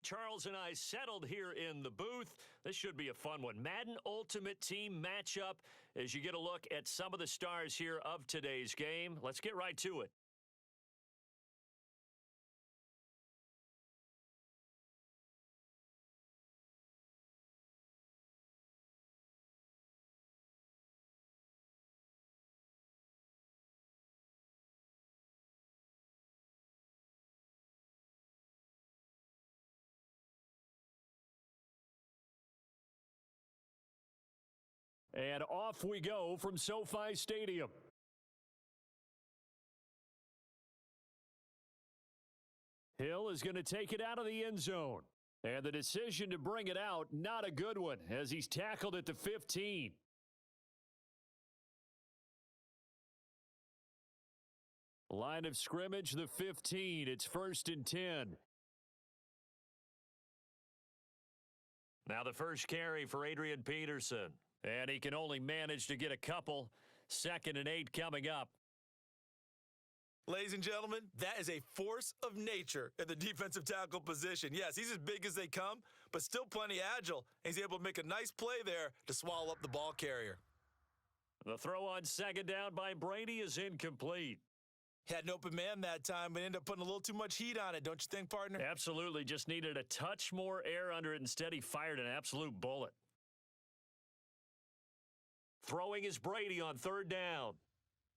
Charles and I settled here in the booth. This should be a fun one. Madden Ultimate Team matchup as you get a look at some of the stars here of today's game. Let's get right to it. And off we go from SoFi Stadium. Hill is going to take it out of the end zone. And the decision to bring it out, not a good one, as he's tackled at the 15. Line of scrimmage, the 15. It's 1st and 10. Now the first carry for Adrian Peterson. And he can only manage to get a couple. 2nd and 8 coming up. Ladies and gentlemen, that is a force of nature at the defensive tackle position. Yes, he's as big as they come, but still plenty agile. He's able to make a nice play there to swallow up the ball carrier. The throw on 2nd down by Brady is incomplete. Had an open man that time, but ended up putting a little too much heat on it, don't you think, partner? Absolutely. Just needed a touch more air under it. Instead, he fired an absolute bullet. Throwing is Brady on 3rd down.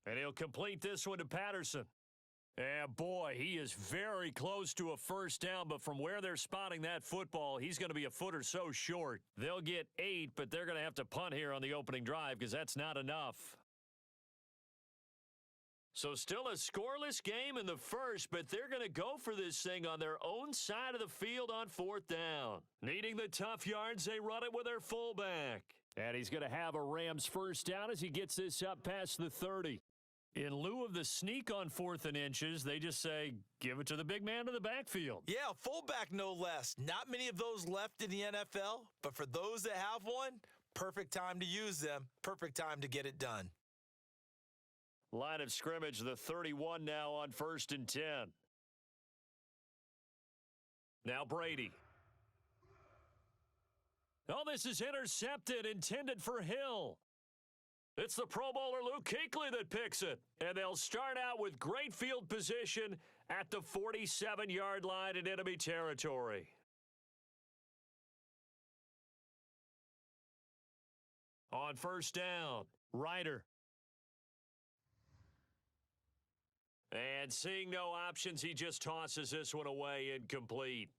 And he'll complete this one to Patterson. And boy, he is very close to a 1st down, but from where they're spotting that football, he's going to be a foot or so short. They'll get 8, but they're going to have to punt here on the opening drive because that's not enough. So still a scoreless game in the first, but they're going to go for this thing on their own side of the field on 4th down. Needing the tough yards, they run it with their fullback. And he's going to have a Rams 1st down as he gets this up past the 30. In lieu of the sneak on 4th and inches, they just say, give it to the big man in the backfield. Yeah, fullback no less. Not many of those left in the NFL, but for those that have one, perfect time to use them, perfect time to get it done. Line of scrimmage, the 31 now on 1st and 10. Now Brady. Oh, this is intercepted, intended for Hill. It's the Pro Bowler Luke Kuechly that picks it. And they'll start out with great field position at the 47-yard line in enemy territory. On 1st down, Ryder. And seeing no options, he just tosses this one away, incomplete.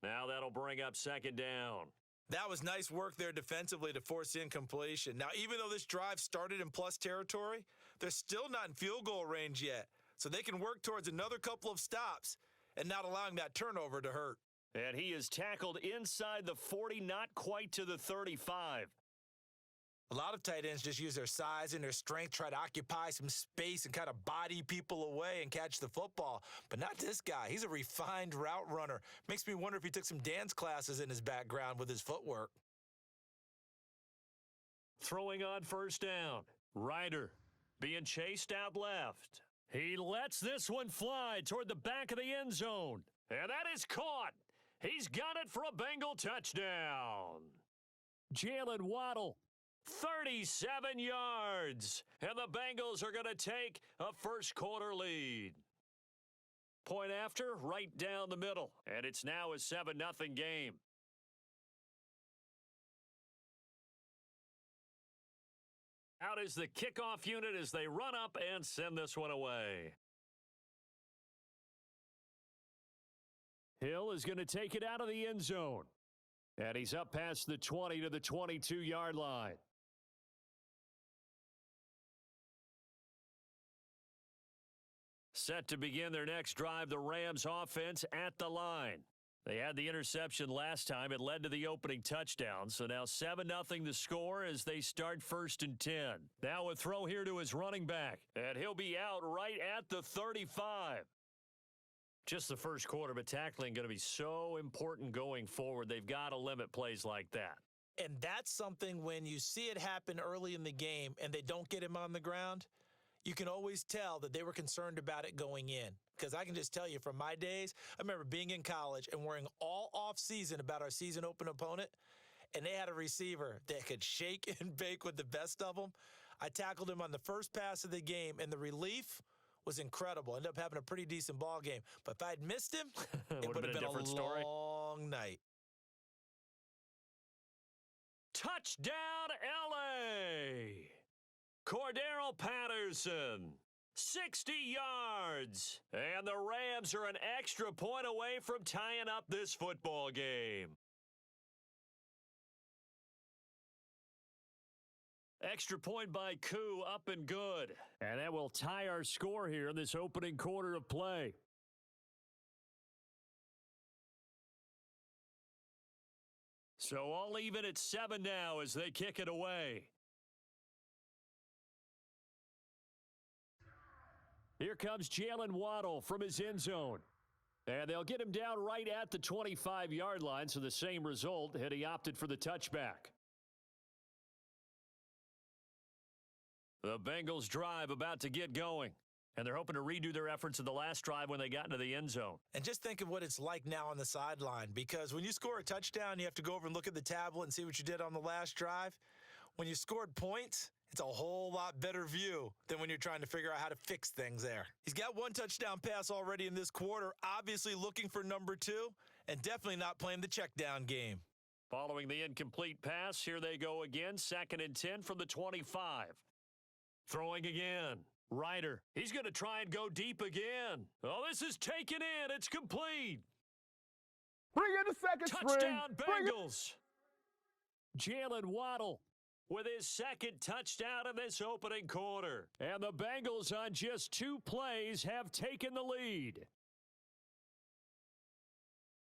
Now that'll bring up 2nd down. That was nice work there defensively to force incompletion. Now, even though this drive started in plus territory, they're still not in field goal range yet. So they can work towards another couple of stops and not allowing that turnover to hurt. And he is tackled inside the 40, not quite to the 35. A lot of tight ends just use their size and their strength, try to occupy some space and kind of body people away and catch the football. But not this guy. He's a refined route runner. Makes me wonder if he took some dance classes in his background with his footwork. Throwing on 1st down. Ryder being chased out left. He lets this one fly toward the back of the end zone. And that is caught. He's got it for a Bengal touchdown. Jalen Waddle. 37 yards, and the Bengals are going to take a 1st quarter lead. Point after, right down the middle, and it's now a 7-0 game. Out is the kickoff unit as they run up and send this one away. Hill is going to take it out of the end zone, and he's up past the 20 to the 22-yard line. Set to begin their next drive, the Rams offense at the line. They had the interception last time. It led to the opening touchdown. So now 7-0 the score as they start 1st and 10. Now a throw here to his running back. And he'll be out right at the 35. Just the first quarter, but tackling going to be so important going forward. They've got to limit plays like that. And that's something when you see it happen early in the game and they don't get him on the ground, you can always tell that they were concerned about it going in. Because I can just tell you from my days, I remember being in college and worrying all off season about our season open opponent, and they had a receiver that could shake and bake with the best of them. I tackled him on the first pass of the game, and the relief was incredible. Ended up having a pretty decent ball game. But if I'd missed him, it would have been a different story. long night. Touchdown, L.A. Cordero Patterson, 60 yards. And the Rams are an extra point away from tying up this football game. Extra point by Koo, up and good. And that will tie our score here in this opening quarter of play. So all even at 7 now as they kick it away. Here comes Jalen Waddle from his end zone. And they'll get him down right at the 25-yard line, so the same result had he opted for the touchback. The Bengals drive about to get going, and they're hoping to redo their efforts in the last drive when they got into the end zone. And just think of what it's like now on the sideline, because when you score a touchdown, you have to go over and look at the tablet and see what you did on the last drive. When you scored points, it's a whole lot better view than when you're trying to figure out how to fix things there. He's got one touchdown pass already in this quarter, obviously looking for number 2, and definitely not playing the check down game. Following the incomplete pass, here they go again, 2nd and 10 from the 25. Throwing again. Ryder. He's going to try and go deep again. Oh, this is taken in. It's complete. Bring in the second Touchdown, Bengals. Jalen Waddle with his 2nd touchdown in this opening quarter. And the Bengals on just 2 plays have taken the lead.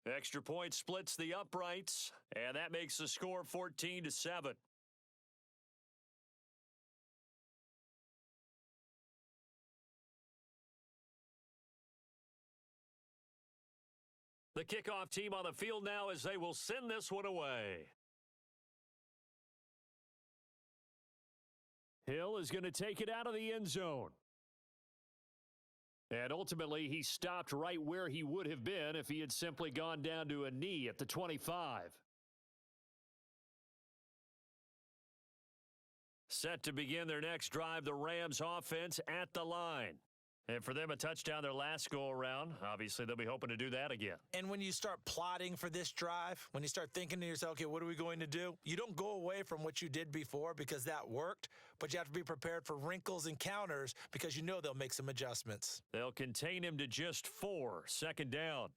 Extra point splits the uprights, and that makes the score 14-7. The kickoff team on the field now as they will send this one away. Hill is going to take it out of the end zone. And ultimately, he stopped right where he would have been if he had simply gone down to a knee at the 25. Set to begin their next drive, the Rams offense at the line. And for them, a touchdown their last go-around. Obviously, they'll be hoping to do that again. And when you start plotting for this drive, when you start thinking to yourself, okay, what are we going to do? You don't go away from what you did before because that worked, but you have to be prepared for wrinkles and counters because you know they'll make some adjustments. They'll contain him to just 4, 2nd down.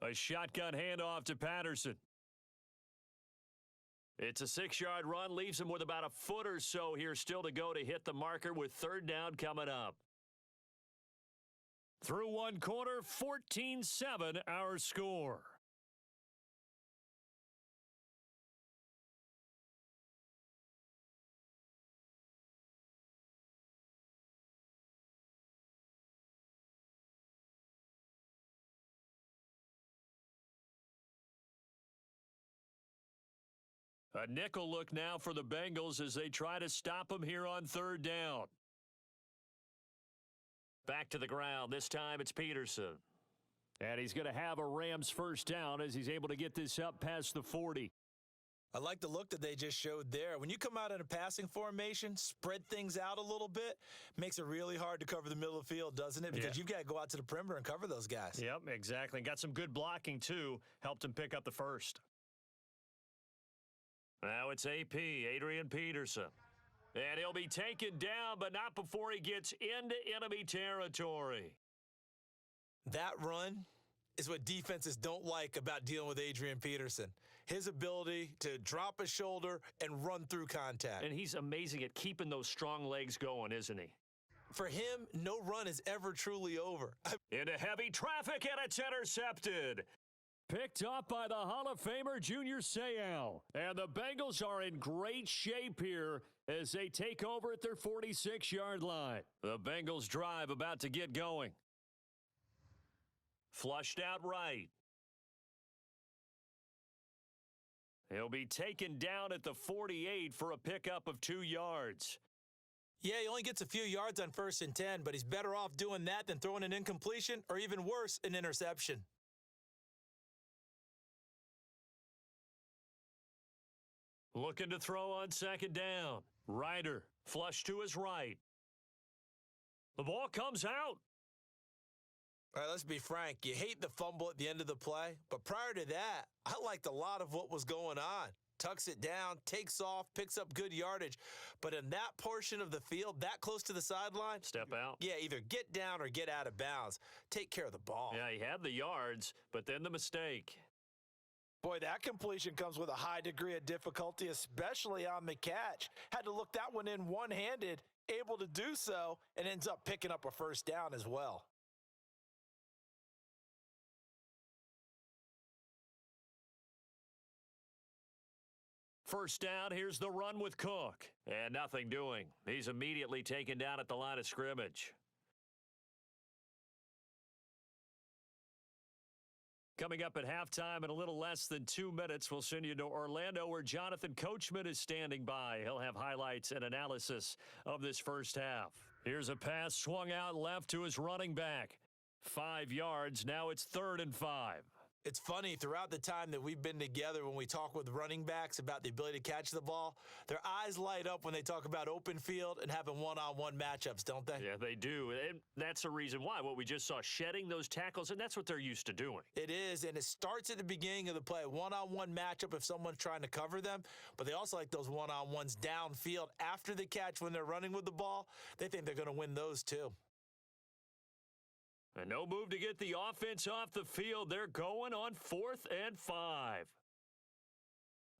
A shotgun handoff to Patterson. It's a 6-yard run, leaves him with about a foot or so here still to go to hit the marker with 3rd down coming up. Through one quarter, 14-7 our score. A nickel look now for the Bengals as they try to stop him here on 3rd down. Back to the ground. This time it's Peterson. And he's going to have a Rams 1st down as he's able to get this up past the 40. I like the look that they just showed there. When you come out in a passing formation, spread things out a little bit, makes it really hard to cover the middle of the field, doesn't it? Because you've got to go out to the perimeter and cover those guys. Yep, exactly. Got some good blocking, too. Helped him pick up the 1st. Now it's AP, Adrian Peterson. And he'll be taken down, but not before he gets into enemy territory. That run is what defenses don't like about dealing with Adrian Peterson. His ability to drop a shoulder and run through contact. And he's amazing at keeping those strong legs going, isn't he? For him, no run is ever truly over. Into heavy traffic, and it's intercepted. Picked up by the Hall of Famer Junior Seau. And the Bengals are in great shape here as they take over at their 46-yard line. The Bengals drive about to get going. Flushed out right. He'll be taken down at the 48 for a pickup of 2 yards. Yeah, he only gets a few yards on 1st and 10, but he's better off doing that than throwing an incompletion or even worse, an interception. Looking to throw on 2nd down. Ryder, flush to his right. The ball comes out. All right, let's be frank. You hate the fumble at the end of the play, but prior to that, I liked a lot of what was going on. Tucks it down, takes off, picks up good yardage. But in that portion of the field, that close to the sideline, Step out. yeah, either get down or get out of bounds. Take care of the ball. Yeah, he had the yards, but then the mistake. Boy, that completion comes with a high degree of difficulty, especially on the catch. Had to look that one in one-handed, able to do so, and ends up picking up a 1st down as well. First down, here's the run with Cook. And nothing doing. He's immediately taken down at the line of scrimmage. Coming up at halftime in a little less than 2 minutes, we'll send you to Orlando where Jonathan Coachman is standing by. He'll have highlights and analysis of this first half. Here's a pass swung out left to his running back. 5 yards. Now it's 3rd and 5. It's funny, throughout the time that we've been together, when we talk with running backs about the ability to catch the ball, their eyes light up when they talk about open field and having one-on-one matchups, don't they? Yeah, they do. And that's the reason why. What we just saw, shedding those tackles, and that's what they're used to doing. It is, and it starts at the beginning of the play. One-on-one matchup if someone's trying to cover them, but they also like those one-on-ones downfield after the catch when they're running with the ball. They think they're going to win those too. And no move to get the offense off the field. They're going on 4th and 5.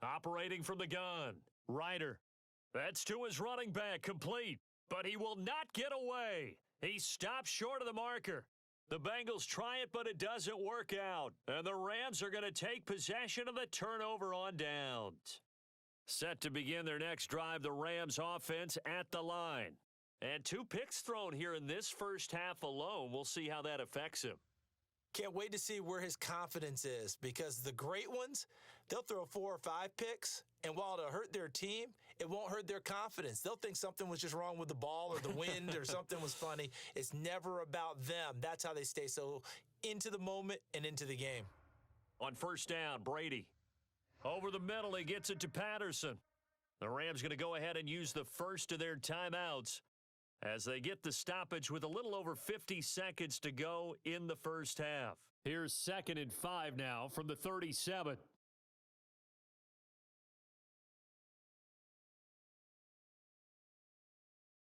Operating from the gun. Ryder. That's to his running back. Complete. But he will not get away. He stops short of the marker. The Bengals try it, but it doesn't work out. And the Rams are going to take possession of the turnover on downs. Set to begin their next drive, the Rams offense at the line. And 2 picks thrown here in this first half alone. We'll see how that affects him. Can't wait to see where his confidence is, because the great ones, they'll throw 4 or 5 picks, and while it'll hurt their team, it won't hurt their confidence. They'll think something was just wrong with the ball or the wind or something was funny. It's never about them. That's how they stay so into the moment and into the game. On first down, Brady. Over the middle, he gets it to Patterson. The Rams going to go ahead and use the first of their timeouts as they get the stoppage with a little over 50 seconds to go in the first half. Here's 2nd and 5 now from the 37.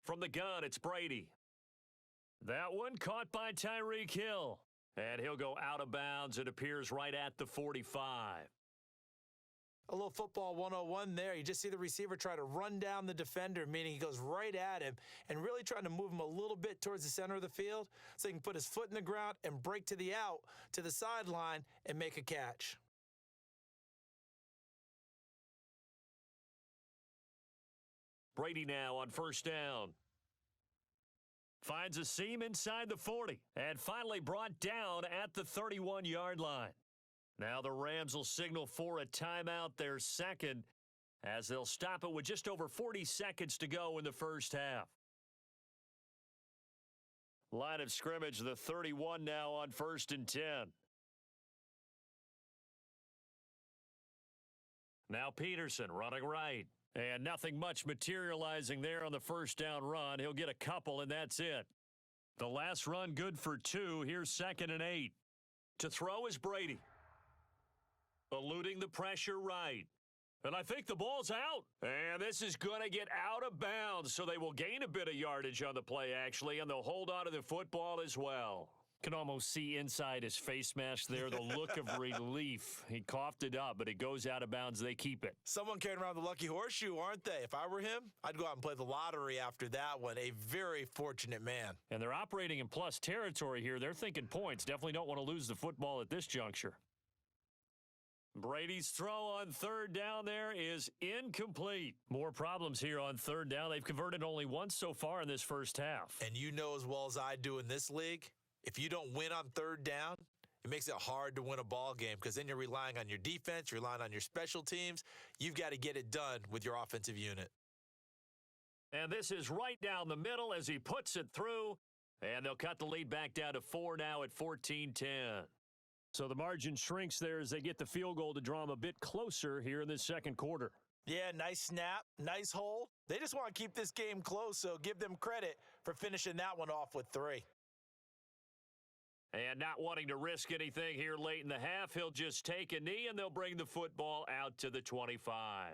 From the gun, it's Brady. That one caught by Tyreek Hill. And he'll go out of bounds. It appears right at the 45. A little football 101 there. You just see the receiver try to run down the defender, meaning he goes right at him and really trying to move him a little bit towards the center of the field so he can put his foot in the ground and break to the out, to the sideline, and make a catch. Brady now on first down. Finds a seam inside the 40 and finally brought down at the 31-yard line. Now the Rams will signal for a timeout, their second, as they'll stop it with just over 40 seconds to go in the first half. Line of scrimmage, the 31 now on 1st and 10. Now Peterson running right. And nothing much materializing there on the first down run. He'll get a couple, and that's it. The last run good for 2. Here's 2nd and 8. To throw is Brady. Eluding the pressure right. And I think the ball's out. And this is going to get out of bounds, so they will gain a bit of yardage on the play, actually, and they'll hold on to the football as well. Can almost see inside his face mask there, the look of relief. He coughed it up, but it goes out of bounds. They keep it. Someone carrying around the lucky horseshoe, aren't they? If I were him, I'd go out and play the lottery after that one. A very fortunate man. And they're operating in plus territory here. They're thinking points. Definitely don't want to lose the football at this juncture. Brady's throw on 3rd down there is incomplete. More problems here on 3rd down. They've converted only once so far in this first half. And you know as well as I do in this league, if you don't win on 3rd down, It makes it hard to win a ball game because then you're relying on your defense, you're relying on your special teams. You've got to get it done with your offensive unit. And this is right down the middle as he puts it through. And they'll cut the lead back down to 4 now at 14-10. So the margin shrinks there as they get the field goal to draw them a bit closer here in this second quarter. Yeah, nice snap, nice hold. They just want to keep this game close, so give them credit for finishing that one off with 3. And not wanting to risk anything here late in the half, he'll just take a knee, and they'll bring the football out to the 25.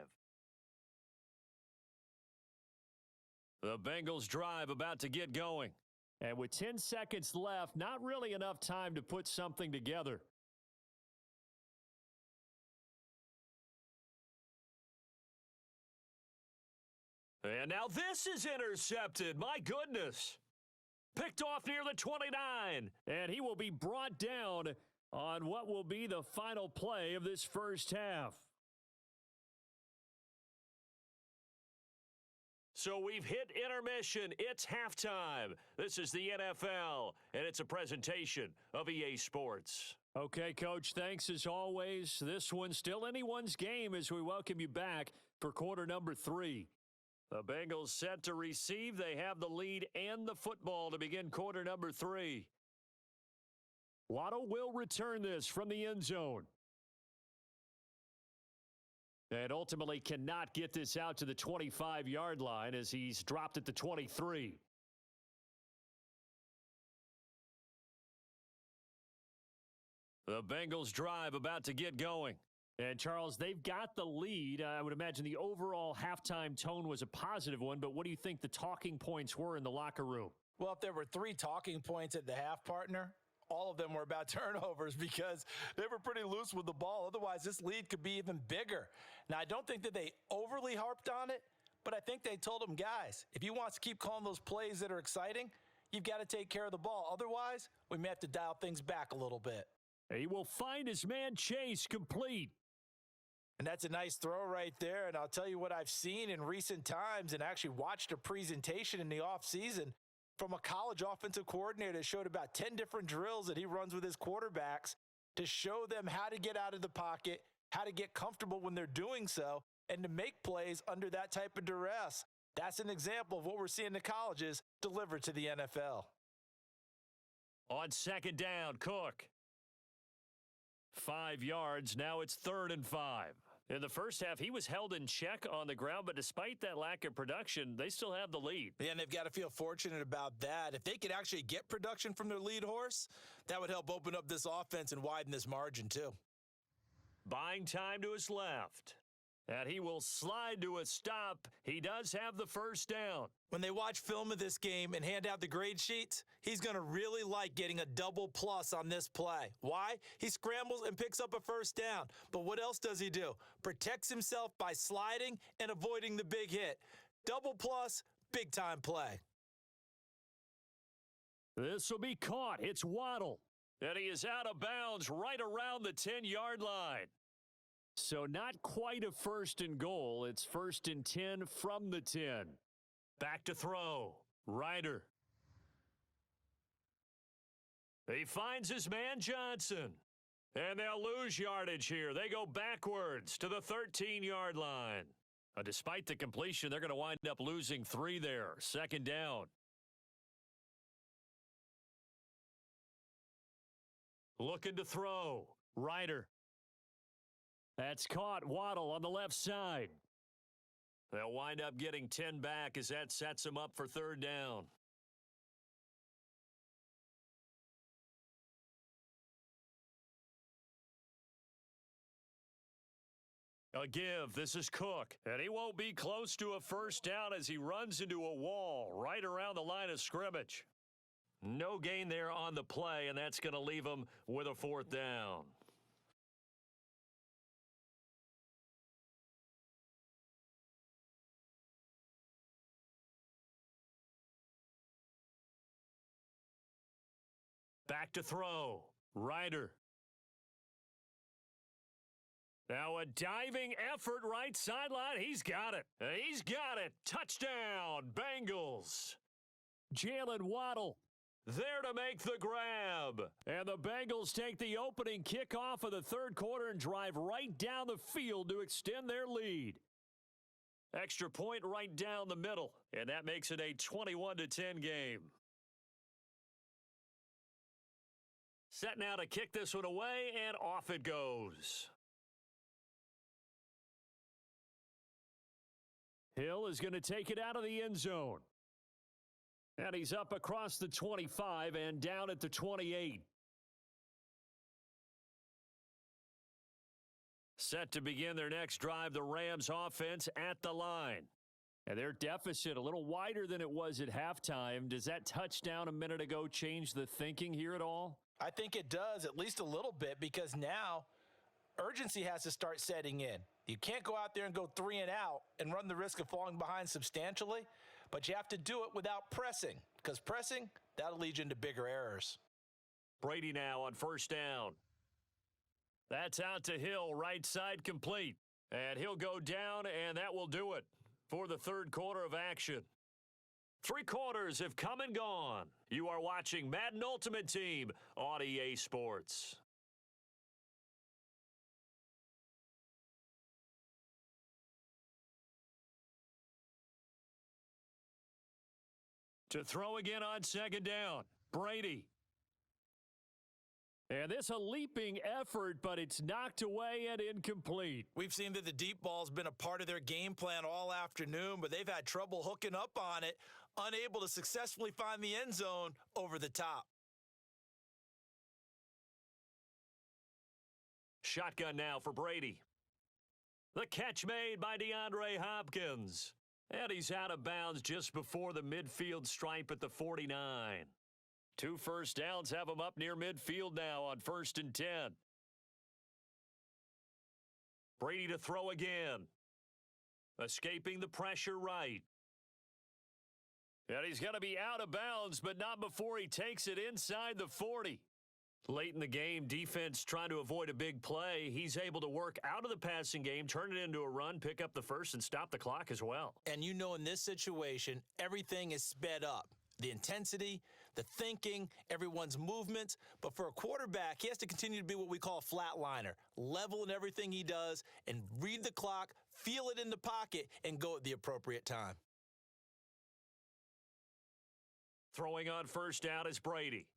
The Bengals drive about to get going. And with 10 seconds left, not really enough time to put something together. And now this is intercepted. My goodness. Picked off near the 29. And he will be brought down on what will be the final play of this first half. So we've hit intermission. It's halftime. This is the NFL, and it's a presentation of EA Sports. Okay, Coach, thanks as always. This one's still anyone's game as we welcome you back for quarter number 3. The Bengals set to receive. They have the lead and the football to begin quarter number 3. Waddle will return this from the end zone. And ultimately cannot get this out to the 25-yard line as he's dropped at the 23. The Bengals drive about to get going. And, Charles, they've got the lead. I would imagine the overall halftime tone was a positive one, but what do you think the talking points were in the locker room? Well, if there were 3 talking points at the half, partner, all of them were about turnovers because they were pretty loose with the ball. Otherwise, this lead could be even bigger. Now, I don't think that they overly harped on it, but I think they told them, guys, if you want to keep calling those plays that are exciting, you've got to take care of the ball. Otherwise, we may have to dial things back a little bit. He will find his man Chase complete. And that's a nice throw right there. And I'll tell you what I've seen in recent times and actually watched a presentation in the offseason from a college offensive coordinator that showed about 10 different drills that he runs with his quarterbacks to show them how to get out of the pocket, how to get comfortable when they're doing so, and to make plays under that type of duress. That's an example of what we're seeing in the colleges delivered to the NFL. On second down, Cook. 5 yards. Now it's 3rd and 5. In the first half, he was held in check on the ground, but despite that lack of production, they still have the lead. Yeah, and they've got to feel fortunate about that. If they could actually get production from their lead horse, that would help open up this offense and widen this margin too. Buying time to his left. And he will slide to a stop. He does have the first down. When they watch film of this game and hand out the grade sheets, he's going to really like getting a double plus on this play. Why? He scrambles and picks up a first down. But what else does he do? Protects himself by sliding and avoiding the big hit. Double plus, big time play. This will be caught. It's Waddle. And he is out of bounds right around the 10-yard line. So not quite a 1st and goal. It's 1st and 10 from the 10. Back to throw. Ryder. He finds his man Johnson. And they'll lose yardage here. They go backwards to the 13-yard line. Despite the completion, they're going to wind up losing 3 there. 2nd down. Looking to throw. Ryder. That's caught. Waddle on the left side. They'll wind up getting 10 back as that sets them up for 3rd down. A give. This is Cook. And he won't be close to a first down as he runs into a wall right around the line of scrimmage. No gain there on the play, and that's going to leave him with a 4th down. Back to throw. Ryder. Now a diving effort right sideline. He's got it. He's got it. Touchdown, Bengals. Jalen Waddle there to make the grab. And the Bengals take the opening kickoff of the third quarter and drive right down the field to extend their lead. Extra point right down the middle, and that makes it a 21-10 game. Set now to kick this one away, and off it goes. Hill is going to take it out of the end zone. And he's up across the 25 and down at the 28. Set to begin their next drive, the Rams offense at the line. And their deficit a little wider than it was at halftime. Does that touchdown a minute ago change the thinking here at all? I think it does, at least a little bit, because now urgency has to start setting in. You can't go out there and go 3 and out and run the risk of falling behind substantially, but you have to do it without pressing, because pressing, that'll lead you into bigger errors. Brady now on first down. That's out to Hill, right side complete. And he'll go down, and that will do it for the third quarter of action. 3 quarters have come and gone. You are watching Madden Ultimate Team on EA Sports. To throw again on second down, Brady. And this a leaping effort, but it's knocked away and incomplete. We've seen that the deep ball's been a part of their game plan all afternoon, but they've had trouble hooking up on it, unable to successfully find the end zone over the top. Shotgun now for Brady. The catch made by DeAndre Hopkins. And he's out of bounds just before the midfield stripe at the 49. 2 first downs have him up near midfield now on 1st and 10. Brady to throw again. Escaping the pressure right. And he's going to be out of bounds, but not before he takes it inside the 40. Late in the game, defense trying to avoid a big play. He's able to work out of the passing game, turn it into a run, pick up the first, and stop the clock as well. And you know in this situation, everything is sped up. The intensity, the thinking, everyone's movements. But for a quarterback, he has to continue to be what we call a flatliner. Level in everything he does and read the clock, feel it in the pocket, and go at the appropriate time. Throwing on first down is Brady.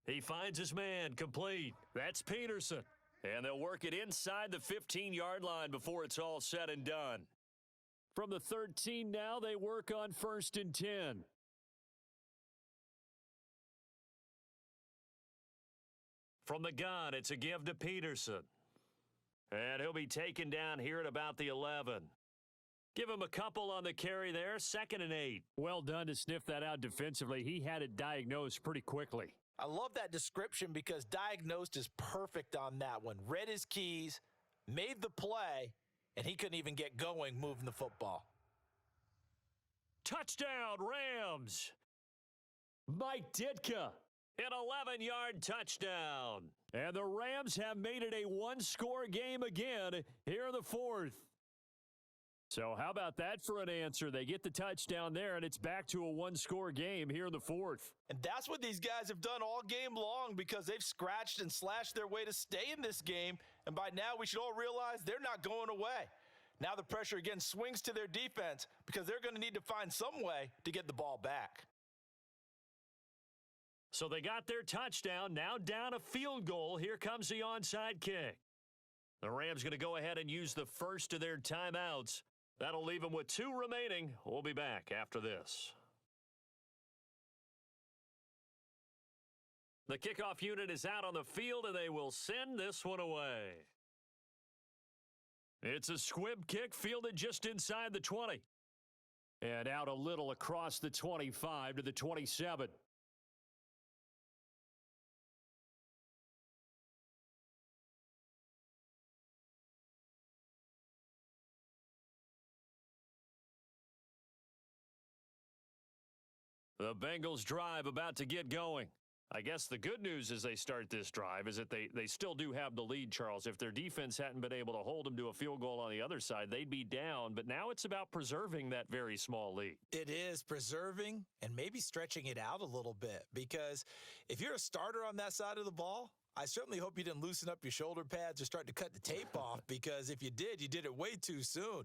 He finds his man complete. That's Peterson. And they'll work it inside the 15-yard line before it's all said and done. From the 13 now, they work on 1st and 10. From the gun, it's a give to Peterson. And he'll be taken down here at about the 11. Give him a couple on the carry there, 2nd and 8. Well done to sniff that out defensively. He had it diagnosed pretty quickly. I love that description because diagnosed is perfect on that one. Read his keys, made the play, and he couldn't even get going moving the football. Touchdown, Rams! Mike Ditka, an 11-yard touchdown. And the Rams have made it a one-score game again here in the 4th. So how about that for an answer? They get the touchdown there, and it's back to a one-score game here in the 4th. And that's what these guys have done all game long because they've scratched and slashed their way to stay in this game. And by now, we should all realize they're not going away. Now the pressure again swings to their defense because they're going to need to find some way to get the ball back. So they got their touchdown, now down a field goal. Here comes the onside kick. The Rams going to go ahead and use the first of their timeouts. That'll leave them with 2 remaining. We'll be back after this. The kickoff unit is out on the field, and they will send this one away. It's a squib kick fielded just inside the 20. And out a little across the 25 to the 27. The Bengals drive about to get going. I guess the good news as they start this drive is that they still do have the lead, Charles. If their defense hadn't been able to hold them to a field goal on the other side, they'd be down. But now it's about preserving that very small lead. It is preserving and maybe stretching it out a little bit, because if you're a starter on that side of the ball, I certainly hope you didn't loosen up your shoulder pads or start to cut the tape off, because if you did it way too soon.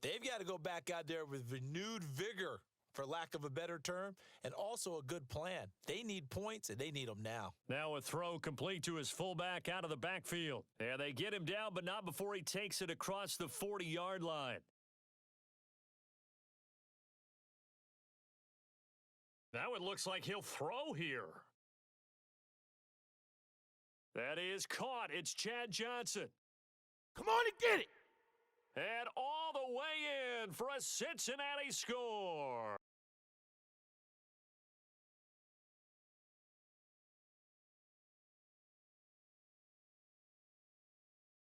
They've got to go back out there with renewed vigor, for lack of a better term, and also a good plan. They need points, and they need them now. Now a throw complete to his fullback out of the backfield. Yeah, they get him down, but not before he takes it across the 40-yard line. Now it looks like he'll throw here. That is caught. It's Chad Johnson. Come on and get it. And all the way in for a Cincinnati score.